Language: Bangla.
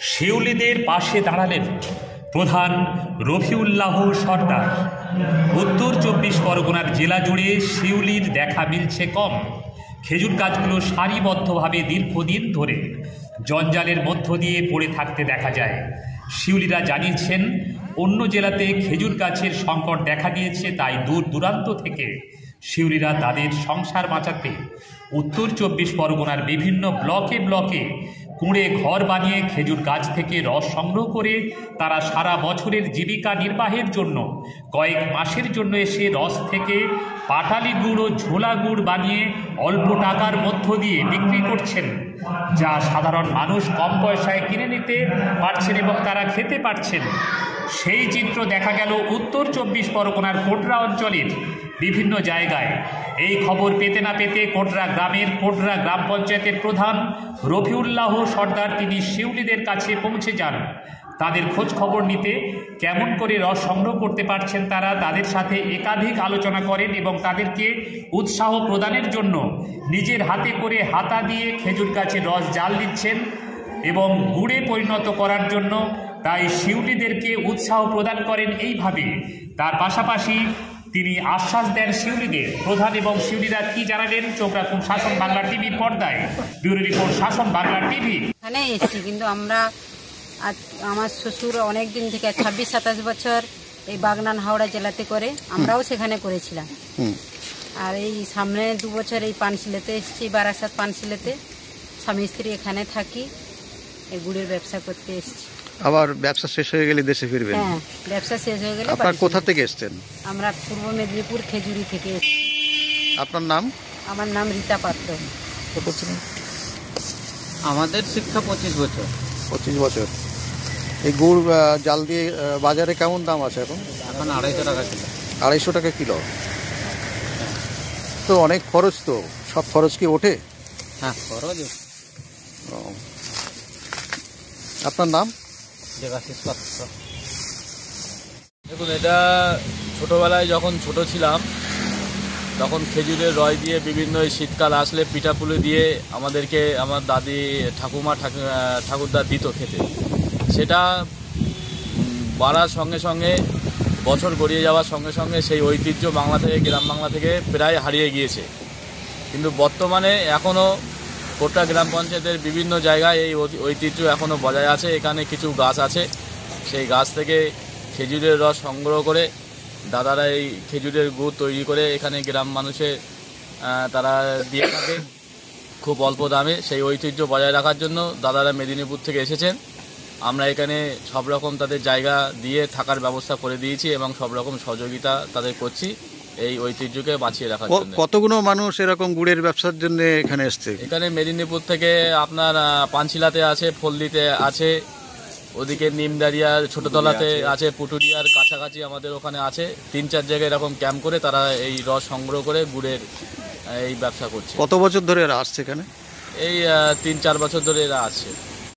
শিউলিদের পাশে দাঁড়ালেন প্রধান রফিউল্লাহ সর্দার। উত্তর 24 পরগনার জেলা জুড়ে শিউলির দেখা মিলছে কম। খেজুর গাছগুলো সারিবদ্ধভাবে দীর্ঘদিন ধরে জঞ্জালের মধ্য দিয়ে পড়ে থাকতে দেখা যায়। শিউলিরা জানিয়েছেন, অন্য জেলাতে খেজুর গাছের সংকট দেখা দিয়েছে, তাই দূর দূরান্ত থেকে শিউলিরা তাদের সংসার বাঁচাতে উত্তর 24 পরগনার বিভিন্ন ব্লকে ব্লকে কুঁড়ে ঘর বানিয়ে খেজুর গাছ থেকে রস সংগ্রহ করে তারা সারা বছরের জীবিকা নির্বাহের জন্য কয়েক মাসের জন্য এসে রস থেকে পাটালি গুড় ও ঝোলা গুড় বানিয়ে অল্প টাকার মধ্য দিয়ে বিক্রি করছেন, যা সাধারণ মানুষ কম পয়সায় কিনে নিতে পারছেন এবং তারা খেতে পারছেন। সেই চিত্র দেখা গেল উত্তর 24 পরগনার কোটরা অঞ্চলের বিভিন্ন জায়গায়। এই খবর পেতে না পেতে কোটরা গ্রাম পঞ্চায়েতের প্রধান রফিউল্লাহ সর্দার তিনি শিউলিদের কাছে পৌঁছে যান। তাদের খোঁজ খবর নিতে, কেমন করে রস সংগ্রহ করতে পারছেন তারা, তাদের সাথে একাধিক আলোচনা করেন এবং তাদেরকে উৎসাহ প্রদানের জন্য নিজের হাতে করে হাতা দিয়ে খেজুর গাছের রস জাল দিচ্ছেন এবং গুড়ে পরিণত করার জন্য তাই শিউলিদেরকে উৎসাহ প্রদান করেন এইভাবে। তার পাশাপাশি তিনি আশ্বাস দেন শিউলিদের। প্রধান এবং শিউলিরা কি জানালেন, চোখ রাখুন শাসন বাংলা টিভির পর্দায়। ব্যুরো রিপোর্ট, শাসন বাংলা টিভি। এখানে এসেছি, কিন্তু আমার শ্বশুর অনেক দিন থেকে 26-27 বছর এই বাগনান হাওড়া জেলাতে করে, আমরাও সেখানে করেছিলাম। আর এই সামনে 2 বছর এই পানশিলেতে এসেছি, বারাসাত পানশিলেতে স্বামী স্ত্রী এখানে থাকি, এই গুড়ের ব্যবসা করতে এসেছি। আবার ব্যবসা শেষ হয়ে গেলে দেশে ফিরবেন? হ্যাঁ, ব্যবসা শেষ হয়ে গেলে। আপনারা কোথা থেকে এসেছেন? আমরা পূর্ব মেদিনীপুর খেজুরি থেকে এসেছি। আপনার নাম? আমার নাম রীতা পাত্র। আমাদের শিক্ষা 25 বছর। 25 বছর। এই গুড় জাল দিয়ে বাজারে কেমন দাম আছে এখন? এখন 250 টাকা কিলো। 250 টাকা কিলো? তো অনেক খরচ, তো সব খরচ কি ওঠে? হ্যাঁ, খরচ। আপনার নাম? দেখুন, এটা ছোটোবেলায় যখন ছোট ছিলাম তখন খেজুরের রস দিয়ে বিভিন্ন শীতকাল আসলে পিঠাপুলি দিয়ে আমাদেরকে আমার দাদি ঠাকুরদা দিত খেতে। সেটা বাড়ার সঙ্গে সঙ্গে, বছর গড়িয়ে যাওয়ার সঙ্গে সঙ্গে সেই ঐতিহ্য বাংলা থেকে, গ্রাম বাংলা থেকে প্রায় হারিয়ে গিয়েছে। কিন্তু বর্তমানে এখনও কোটরা গ্রাম পঞ্চায়েতের বিভিন্ন জায়গায় এই ঐতিহ্য এখনও বজায় আছে। এখানে কিছু গাছ আছে, সেই গাছ থেকে খেজুরের রস সংগ্রহ করে দাদারা এই খেজুরের গুড় তৈরি করে এখানে গ্রাম মানুষে তারা দিয়ে থাকে খুব অল্প দামে। সেই ঐতিহ্য বজায় রাখার জন্য দাদারা মেদিনীপুর থেকে এসেছেন। আমরা এখানে সব রকম তাদের জায়গা দিয়ে থাকার ব্যবস্থা করে দিয়েছি এবং সব রকম সহযোগিতা তাদের করছি এই ঐতিহ্যকে বাঁচিয়ে রাখার জন্য। কতগুলো মানুষ এরকম গুড়ের ব্যবসার জন্য এখানে এসছে? এখানে মেদিনীপুর থেকে আপনার পানশিলাতে আছে, ফলদিতে আছে, ওদিকে নিমদারিয়ার ছোটতলাতে আছে, পুটুরিয়ার কাছাকাছি আমাদের ওখানে আছে। 3-4 জায়গায় এরকম ক্যাম্প করে তারা এই রস সংগ্রহ করে গুড়ের এই ব্যবসা করছে। কত বছর ধরে এরা আসছে এখানে? এই 3-4 বছর ধরে এরা আসছে।